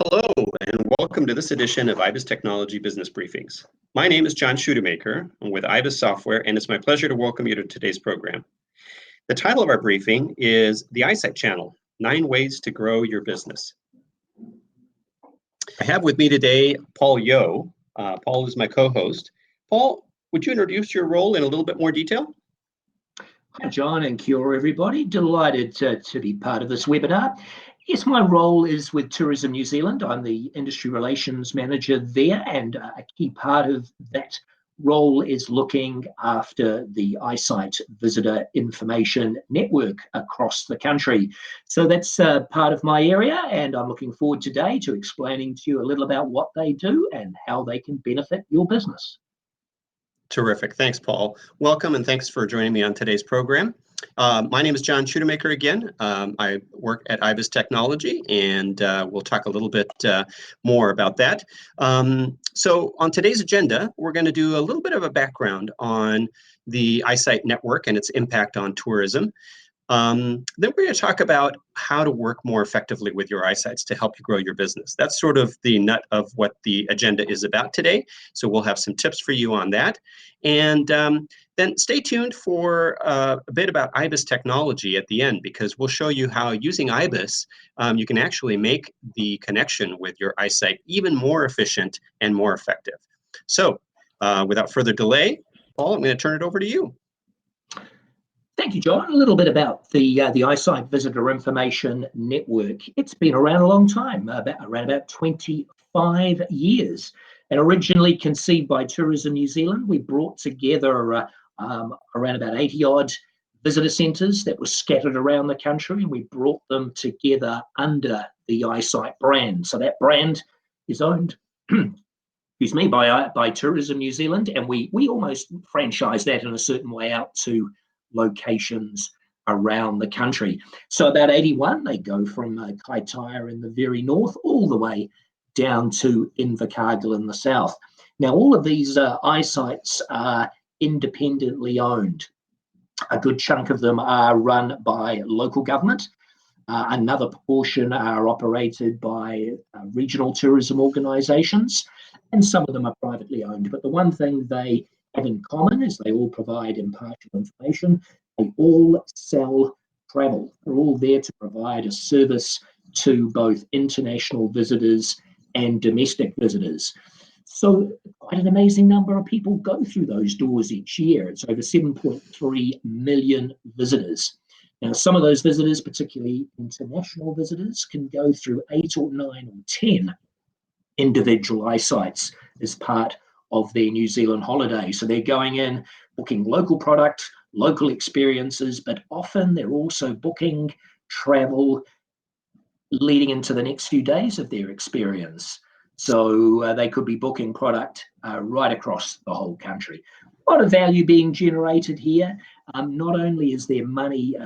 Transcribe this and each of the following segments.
Hello, and welcome to this edition of IBIS Technology Business Briefings. My name is John Schutemaker. I'm with IBIS Software, and it's my pleasure to welcome you to today's program. The title of our briefing is The Eyesight Channel, 9 Ways to Grow Your Business. I have with me today Paul Yeo. Paul is my co-host. Paul, would you introduce your role in a little bit more detail? Hi, John, and kia ora, everybody. Delighted to be part of this webinar. Yes, my role is with Tourism New Zealand. I'm the Industry Relations Manager there, and a key part of that role is looking after the Eyesight Visitor Information Network across the country. So that's part of my area, and I'm looking forward today to explaining to you a little about what they do and how they can benefit your business. Terrific. Thanks, Paul. Welcome, and thanks for joining me on today's program. My name is John Schutemaker again. I work at IBIS Technology, and we'll talk a little bit more about that. So on today's agenda, we're going to do a little bit of a background on the Eyesight Network and its impact on tourism. Then we're going to talk about how to work more effectively with your eyesights to help you grow your business. That's sort of the nut of what the agenda is about today. So we'll have some tips for you on that. And then stay tuned for a bit about IBIS technology at the end, because we'll show you how using IBIS, you can actually make the connection with your eyesight even more efficient and more effective. So without further delay, Paul, I'm going to turn it over to you. Thank you, John. A little bit about the Eyesight Visitor Information Network. It's been around a long time, around about 25 years. And originally conceived by Tourism New Zealand, we brought together around about 80-odd visitor centres that were scattered around the country, and we brought them together under the Eyesight brand. So that brand is owned excuse me, by Tourism New Zealand, and we almost franchise that in a certain way out to locations around the country. So about 81, they go from Kaitaia in the very north all the way down to Invercargill in the south. Now, all of these eyesights are independently owned. A good chunk of them are run by local government. Another proportion are operated by regional tourism organisations, and some of them are privately owned. But the one thing they have in common is they all provide impartial information. They all sell travel. They're all there to provide a service to both international visitors and domestic visitors. So quite an amazing number of people go through those doors each year. It's over 7.3 million visitors. Now, some of those visitors, particularly international visitors, can go through 8 or 9 or 10 individual eyesights as part of their New Zealand holiday. So they're going in, booking local product, local experiences, but often they're also booking travel leading into the next few days of their experience. So they could be booking product right across the whole country. A lot of value being generated here. Not only is there money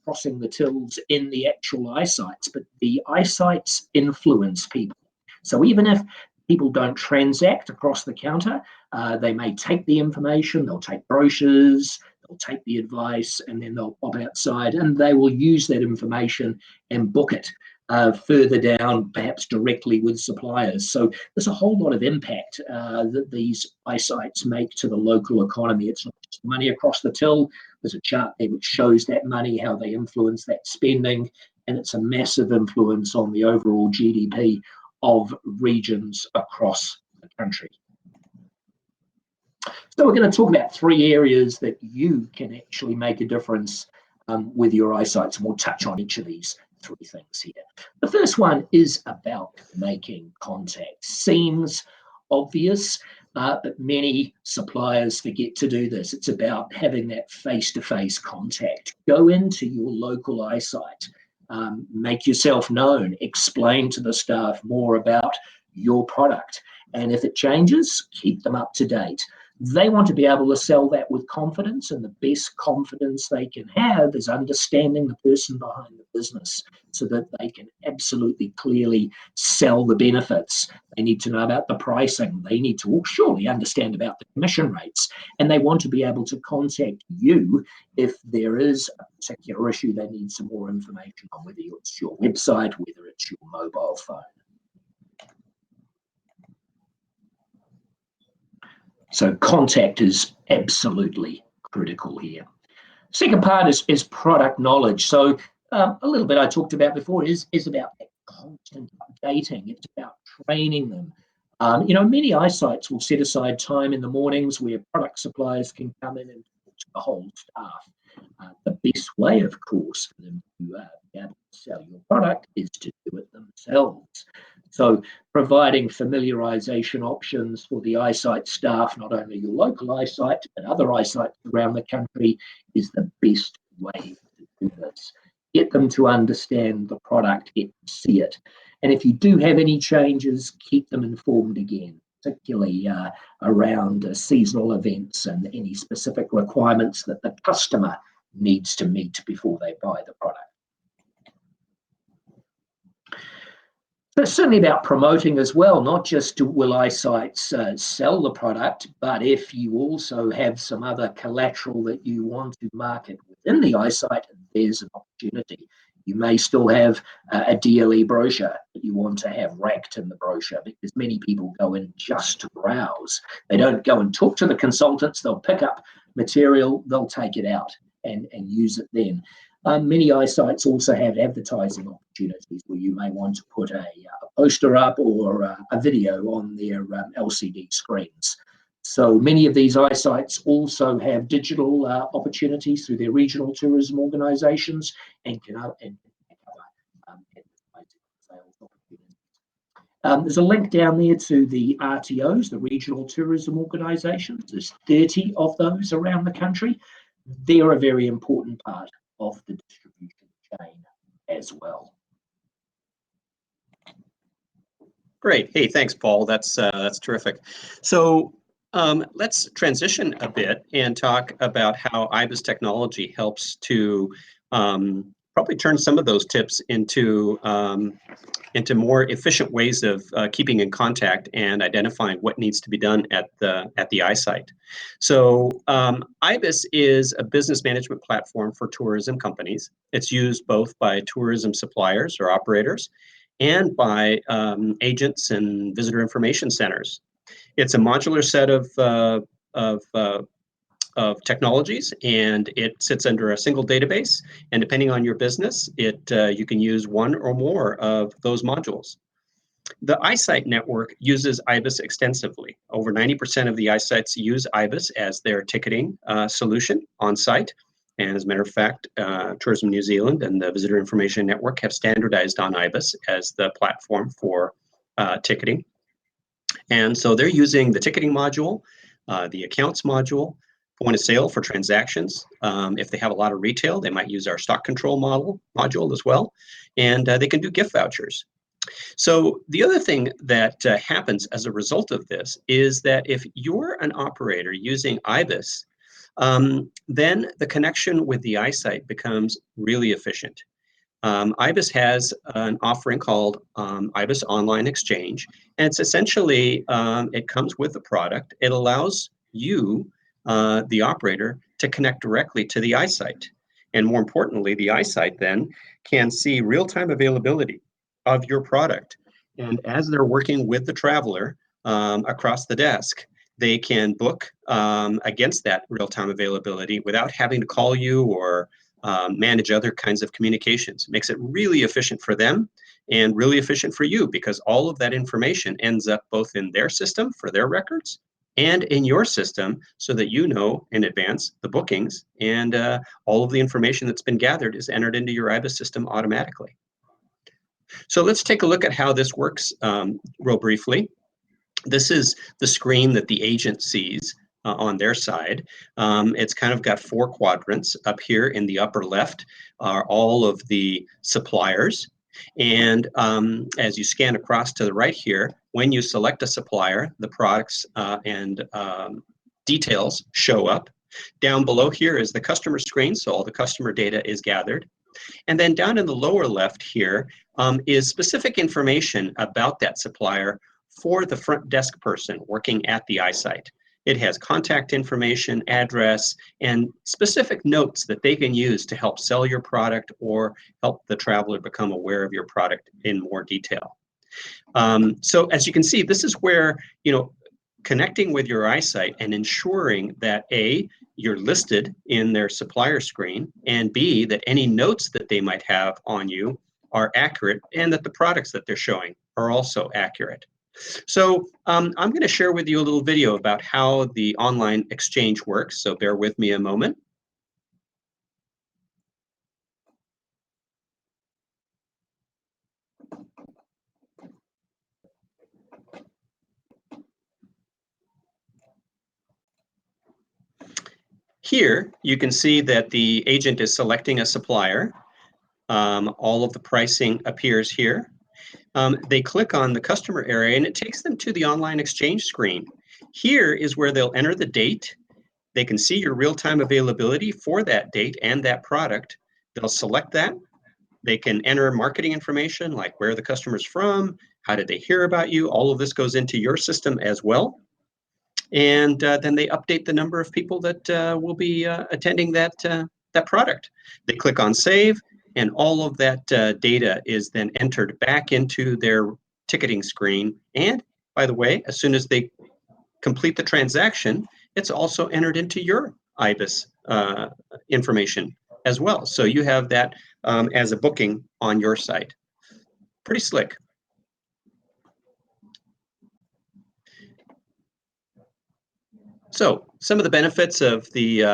crossing the tills in the actual eyesights, but the eyesights influence people. So even if people don't transact across the counter, they may take the information, they'll take brochures, they'll take the advice, and then they'll pop outside and they will use that information and book it further down, perhaps directly with suppliers. So there's a whole lot of impact that these eyesights make to the local economy. It's not just money across the till. There's a chart there which shows that money, how they influence that spending, and it's a massive influence on the overall GDP of regions across the country. So we're going to talk about 3 areas that you can actually make a difference with your eyesights, and we'll touch on each of these 3 things here. The first one is about making contact. Seems obvious, but many suppliers forget to do this. It's about having that face-to-face contact. Go into your local eyesight. Make yourself known, explain to the staff more about your product. And if it changes, keep them up to date. They want to be able to sell that with confidence, and the best confidence they can have is understanding the person behind the business so that they can absolutely clearly sell the benefits. They need to know about the pricing. They need to surely understand about the commission rates, and they want to be able to contact you if there is a particular issue they need some more information on, whether it's your website, whether it's your mobile phone. So contact is absolutely critical here. Second part is product knowledge. So a little bit I talked about before is about constant updating. It's about training them. Many eyesights will set aside time in the mornings where product suppliers can come in and talk to the whole staff. The best way, of course, for them to be able to sell your product is to do it themselves. So providing familiarization options for the eyesight staff, not only your local eyesight, but other eyesights around the country, is the best way to do this. Get them to understand the product, get to see it. And if you do have any changes, keep them informed again, particularly around seasonal events and any specific requirements that the customer needs to meet before they buy the product. So it's certainly about promoting as well, not just will eyesights sell the product, but if you also have some other collateral that you want to market within the eyesight, there's an opportunity. You may still have a DLE brochure that you want to have racked in the brochure, because many people go in just to browse. They don't go and talk to the consultants. They'll pick up material, they'll take it out and use it then. Many eyesights also have advertising opportunities where you may want to put a poster up or a video on their LCD screens. So many of these eyesights also have digital opportunities through their regional tourism organisations and can cover advertising sales opportunities. There's a link down there to the RTOs, the regional tourism organisations. There's 30 of those around the country. They're a very important part of the distribution chain as well. Great. Hey, thanks, Paul. That's terrific. So let's transition a bit and talk about how IBIS Technology helps to probably turn some of those tips into more efficient ways of keeping in contact and identifying what needs to be done at the eyesight. So IBIS is a business management platform for tourism companies. It's used both by tourism suppliers or operators and by agents and visitor information centers. It's a modular set of technologies, and it sits under a single database. And depending on your business, you can use one or more of those modules. The eyesight network uses IBIS extensively. Over 90% of the eyesights use IBIS as their ticketing solution on site. And as a matter of fact, Tourism New Zealand and the Visitor Information Network have standardized on IBIS as the platform for ticketing. And so they're using the ticketing module, the accounts module, point of sale for transactions. If they have a lot of retail, they might use our stock control module as well. And they can do gift vouchers. So the other thing that happens as a result of this is that if you're an operator using IBIS, then the connection with the eyesight becomes really efficient. IBIS has an offering called IBIS Online Exchange, and it's essentially, it comes with the product. It allows you, the operator, to connect directly to the eyesight. And more importantly, the eyesight then can see real-time availability of your product. And as they're working with the traveler across the desk, they can book against that real-time availability without having to call you or manage other kinds of communications. It makes it really efficient for them and really efficient for you, because all of that information ends up both in their system for their records and in your system, so that you know in advance the bookings, and all of the information that's been gathered is entered into your IBIS system automatically. So let's take a look at how this works real briefly. This is the screen that the agent sees on their side. It's kind of got 4 quadrants. Up here in the upper left are all of the suppliers. And as you scan across to the right here, when you select a supplier, the products and details show up. Down below here is the customer screen, so all the customer data is gathered. And then down in the lower left here is specific information about that supplier for the front desk person working at the eyesight. It has contact information, address, and specific notes that they can use to help sell your product or help the traveler become aware of your product in more detail. So as you can see, this is where, connecting with your iSight and ensuring that A, you're listed in their supplier screen, and B, that any notes that they might have on you are accurate, and that the products that they're showing are also accurate. So I'm going to share with you a little video about how the online exchange works, so bear with me a moment. Here, you can see that the agent is selecting a supplier. All of the pricing appears here. They click on the customer area and it takes them to the online exchange screen. Here is where they'll enter the date. They can see your real-time availability for that date and that product. They'll select that. They can enter marketing information like where the customer's from, how did they hear about you. All of this goes into your system as well. And then they update the number of people that will be attending that product. They click on save, and all of that data is then entered back into their ticketing screen. And by the way, as soon as they complete the transaction, it's also entered into your IBIS information as well. So you have that as a booking on your site. Pretty slick. So some of the benefits of the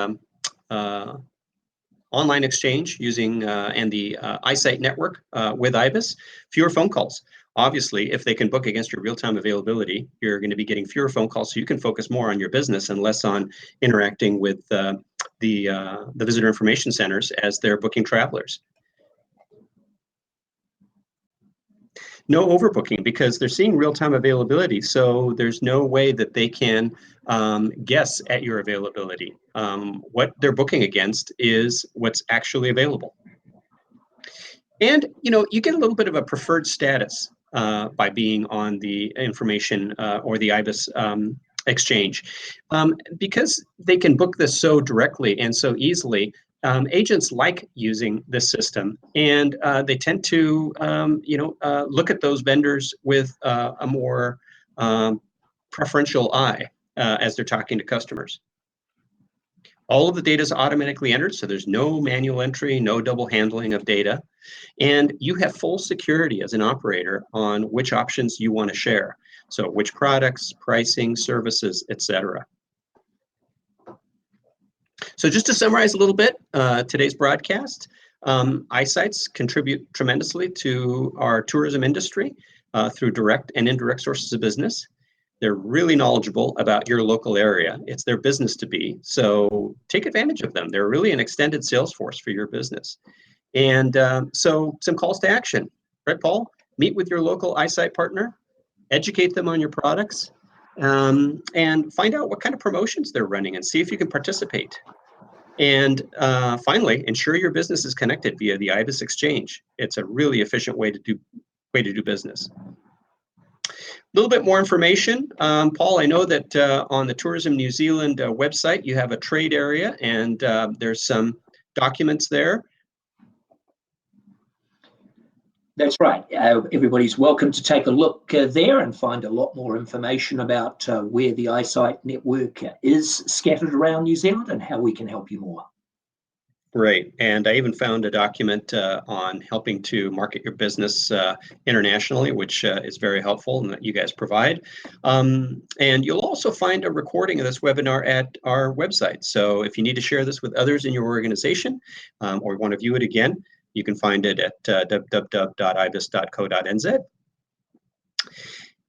online exchange using and the iSight network with IBIS: fewer phone calls. Obviously, if they can book against your real-time availability, you're going to be getting fewer phone calls, so you can focus more on your business and less on interacting with the visitor information centers as they're booking travelers. No overbooking, because they're seeing real-time availability, so there's no way that they can guess at your availability. What they're booking against is what's actually available. And you get a little bit of a preferred status by being on the information or the IBIS exchange, because they can book this so directly and so easily. Agents like using this system, and they tend to look at those vendors with a more preferential eye as they're talking to customers. All of the data is automatically entered, so there's no manual entry, no double handling of data, and you have full security as an operator on which options you want to share. So which products, pricing, services, etc. So just to summarize a little bit, today's broadcast, iSights contribute tremendously to our tourism industry through direct and indirect sources of business. They're really knowledgeable about your local area. It's their business to be, so take advantage of them. They're really an extended sales force for your business. And so some calls to action, right, Paul? Meet with your local iSight partner, educate them on your products, and find out what kind of promotions they're running and see if you can participate. And finally, ensure your business is connected via the IBIS exchange. It's a really efficient way to do business. A little bit more information. Paul, I know that on the Tourism New Zealand website, you have a trade area, and there's some documents there. That's right. Everybody's welcome to take a look there and find a lot more information about where the iSight network is scattered around New Zealand and how we can help you more. Great. And I even found a document on helping to market your business internationally, which is very helpful and that you guys provide. And you'll also find a recording of this webinar at our website. So if you need to share this with others in your organization or want to view it again, you can find it at www.ibis.co.nz.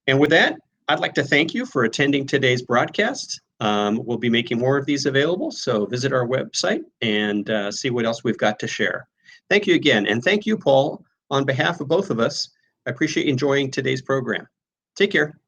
And with that, I'd like to thank you for attending today's broadcast. We'll be making more of these available, so visit our website and see what else we've got to share. Thank you again, and thank you, Paul, on behalf of both of us. I appreciate you enjoying today's program. Take care.